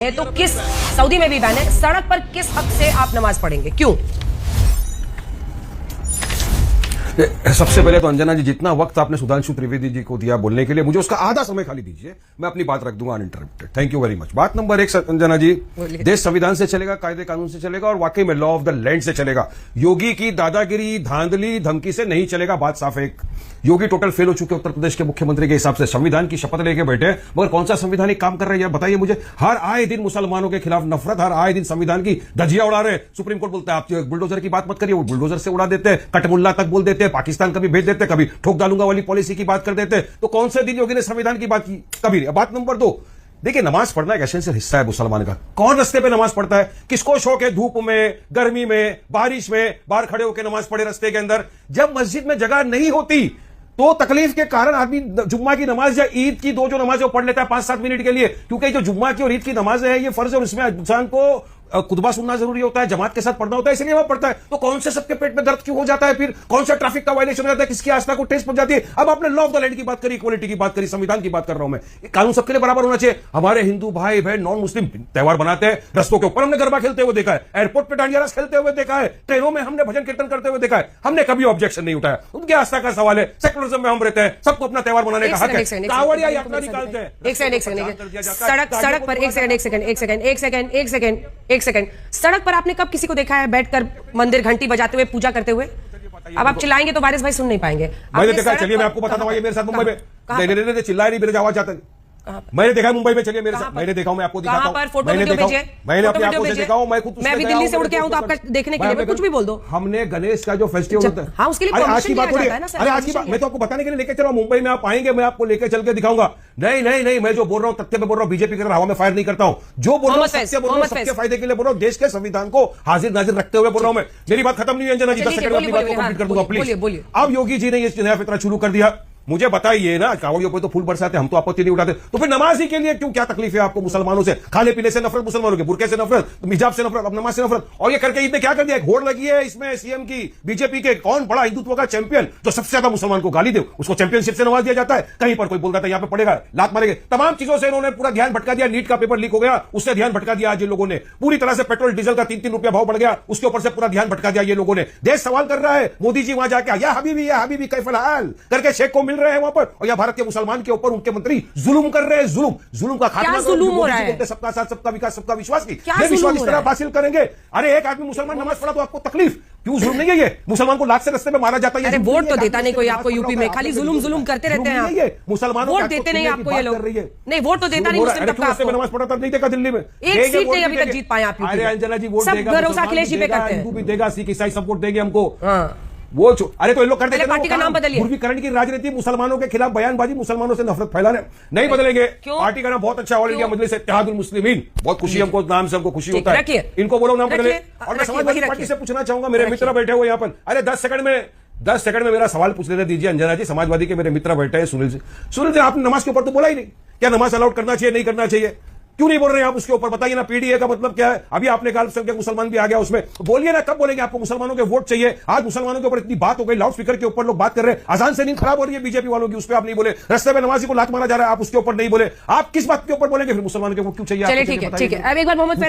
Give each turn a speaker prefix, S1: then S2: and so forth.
S1: है तो किस सऊदी में भी बैन है, सड़क पर किस हक से आप नमाज पढ़ेंगे, क्यों?
S2: सबसे पहले तो अंजना जी, जितना वक्त आपने सुधांशु त्रिवेदी जी को दिया बोलने के लिए, मुझे उसका आधा समय खाली दीजिए, मैं अपनी बात रख दूंगा uninterrupted. Thank you very much. बात नंबर 1 अंजना जी, देश संविधान से चलेगा, कायदे कानून से चलेगा और वाकई में लॉ ऑफ द लैंड से चलेगा। योगी की दादागिरी, धांधली, धमकी से नहीं चलेगा। बात साफ है। योगी टोटल फेल हो चुके उत्तर प्रदेश के मुख्यमंत्री के हिसाब से। संविधान की शपथ लेके बैठे, मगर कौन सा संविधानिक काम कर रहे हैं बताइए मुझे। हर आए दिन मुसलमानों के खिलाफ नफरत, हर आए दिन संविधान की धज्जियां उड़ा रहे हैं। सुप्रीम कोर्ट बोलता है आप बुलडोजर की बात मत करिए, वो बुलडोजर से उड़ा देते हैं, कटमुल्ला तक बोल देते हैं, पाकिस्तान कभी भेज देते, कभी ठोक डालूंगा वाली पॉलिसी की बात कर देते हैं। तो कौन से दिन योगी ने संविधान की बात की? कभी नहीं। बात नंबर 2, देखिए, नमाज पढ़ना एक एसेंशियल हिस्सा है मुसलमान का। कौन रस्ते पे नमाज पढ़ता है? किसको शौक है धूप में, गर्मी में, बारिश में बाहर खड़े होकर नमाज पढ़े रस्ते के अंदर? जब मस्जिद में जगह नहीं होती तो तकलीफ के कारण आदमी जुम्मा की नमाज या ईद की दो जो नमाज वो पढ़ लेता है 5-7 मिनट के लिए, क्योंकि जो जुम्मा की और ईद की नमाज है ये फर्ज है और इसमें इंसान को खुतबा सुनना जरूरी होता है, जमात के साथ पढ़ना होता है, इसलिए वह पढ़ता है। तो कौन से सबके पेट में दर्द क्यों हो जाता है? फिर कौन सा ट्रैफिक का वायलेशन हो जाता है? किसकी आस्था को ठेस पहुंच जाती है? अब आपने लॉ ऑफ द लैंड की बात करी, इक्वालिटी की बात करी, संविधान की बात कर रहा हूं मैं। कानून सबके लिए बराबर होना चाहिए। हमारे हिंदू भाई बहन नॉन मुस्लिम त्योहार बनाते हैं, रस्तों के ऊपर हमने गरबा खेलते हुए देखा है, एयरपोर्ट पर डांडिया रास खेलते हुए देखा है, ट्रेनों में हमने भजन कीर्तन करते हुए देखा है। हमने कभी ऑब्जेक्शन नहीं उठाया। उनकी आस्था का सवाल है, सेकुलरिज्म में हम रहते हैं, सबको अपना त्योहार मनाने का हक है। कावड़िया यात्रा निकालते हैं।
S1: सड़क पर आपने कब किसी को देखा है बैठकर मंदिर घंटी बजाते हुए पूजा करते हुए? अब आप चिल्लाएंगे तो वारिस भाई सुन नहीं पाएंगे।
S2: मैंने देखा, चलिए मैं आपको बताता हूँ, ये मेरे साथ मुंबई में नहीं चिल्लाए नहीं, मेरे आवाज जाता नहीं। मैंने देखा मुंबई में, चलिए मेरे साथ, मैंने देखा हूं, मैं आपको दिखाता हूं। मैंने देखा, मैंने अपनी आंखों से देखा हूं, मैं खुद
S1: मैं भी दिल्ली से उड़ के आऊं तो आपका देखने के लिए कुछ भी बोल दो।
S2: हमने गणेश का जो फेस्टिवल होता है,
S1: हाँ, उसके लिए
S2: आज की बात हो रही है। अरे आज की बात मैं तो आपको बताने के लिए लेके चल रहा हूं। मुंबई में आप आएंगे, मैं आपको लेके चल के दिखाऊंगा। नहीं नहीं नहीं, मैं जो बोल रहा हूं तथ्य पे बोल रहा हूं, बीजेपी की तरह हवा में फायर नहीं करता हूं। जो बोल रहा हूं सत्य बोल रहा हूं, सबके फायदे के लिए बोल रहा हूं, देश के संविधान को हाजिर नाजिर रखते हुए बोल रहा हूं मैं। मेरी बात खत्म नहीं हुई अंजना जी, 10 सेकंड में अपनी बात को कंप्लीट कर दूंगा प्लीज। अब योगी जी ने ये नया फितरा शुरू कर दिया। मुझे बताइए ना, कावड़ियों पे तो फूल बरसाते, हम तो आपत्ति नहीं उठाते, तो फिर नमाज ही के लिए क्यों? क्या तकलीफ है आपको मुसलमानों से? खाने पीने से नफरत, मुसलमानों के बुरके से नफरत, हिजाब से नफरत, अब नमाज से नफरत। और ये करके ईद में क्या कर दिया? घोड़ लगी है इसमें सीएम की, बीजेपी के। कौन बड़ा हिंदुत्व का चैंपियन जो सबसे ज्यादा मुसलमान को गाली दे, उसको चैंपियनशिप से नवाज दिया जाता है। कहीं पर कोई बोल रहा था यहाँ पे पड़ेगा, लात मारेंगे, तमाम चीजों से इन्होंने पूरा ध्यान भटका दिया। नीट का पेपर लीक हो गया, उससे ध्यान भटका दिया आज ये लोगों ने। पूरी तरह से पेट्रोल डीजल का 3-3 रुपया भाव बढ़ गया, उसके ऊपर से पूरा ध्यान भटका दिया ये लोगों ने। देश सवाल कर रहा है, मोदी जी वहां जाके या हबीबी कैफल हाल करके शेख को मिल रहे हैं वहां पर, और भारत के मुसलमान के ऊपर उनके मंत्री जुल्म कर रहे हैं। जुल्म का खात्मा
S1: हो रहा है।
S2: सबका साथ, सबका विकास, सबका विश्वास की ये विश्वास इस तरह हासिल करेंगे। अरे एक आदमी मुसलमान नमाज पढ़ा तो आपको तकलीफ क्यों? जुल्म नहीं है ये? मुसलमान को लाख से रस्ते में मारा जाता है।
S1: अरे वोट तो देता नहीं कोई आपको यूपी में, खाली जुल्म करते रहते हैं।
S2: मुसलमानों
S1: वोट देते नहीं आपको ये लोग। नहीं, वोट तो देता नहीं मुस्लिम तबका आपको।
S2: नमाज पढ़ा तब नहीं देखा दिल्ली में,
S1: एक सीट नहीं अभी तक जीत पाए आप।
S2: अरे अंजना जी, वोट देगा,
S1: भरोसा अखिलेश जी पे करते हैं।
S2: हिंदू भी देगा, सिख ईसाई सब वोट देंगे हमको। वो अरे तो ये लोग करते हैं
S1: पार्टी का नाम बदलिए।
S2: ध्रुवीकरण की राजनीति, मुसलमानों के खिलाफ बयानबाजी, मुसलमानों से नफरत फैलाने नहीं बदलेंगे। पार्टी का नाम बहुत अच्छा, ऑल इंडिया मजलिस इत्तेहादुल मुस्लिमीन। बहुत खुशी हमको, नाम से हमको खुशी होता है। इनको बोलो नाम बदले। और मैं समाजवादी पार्टी से पूछना चाहूंगा, मेरे मित्र बैठे हुए यहाँ पर। अरे 10 सेकंड में मेरा सवाल पूछ लेने दीजिए अंजना जी। समाजवादी के मेरे मित्र बैठे हैं, सुनील जी, आपने नमाज के ऊपर तो बोला ही नहीं। क्या नमाज अलाउड करना चाहिए, नहीं करना चाहिए? क्यों नहीं बोल रहे हैं आप उसके ऊपर? बताइए ना, पीडीए का मतलब क्या है? अभी आपने कहा अल्पसंख्यक मुसलमान भी आ गया उसमें, बोलिए ना, कब बोलेंगे? आपको मुसलमानों के वोट चाहिए। आज मुसलमानों के ऊपर इतनी बात हो गई, लाउड स्पीकर के ऊपर लोग बात कर रहे हैं, अजान से नींद खराब हो रही है बीजेपी वालों की, उस पर आप नहीं बोले। रास्ते में नमाजी को लात मारा जा रहा है, आप उसके ऊपर नहीं बोले। आप किस बात के ऊपर बोलेंगे? फिर मुसलमानों के वोट क्यों चाहिए?
S1: चलिए ठीक है। अब एक बार मोहम्मद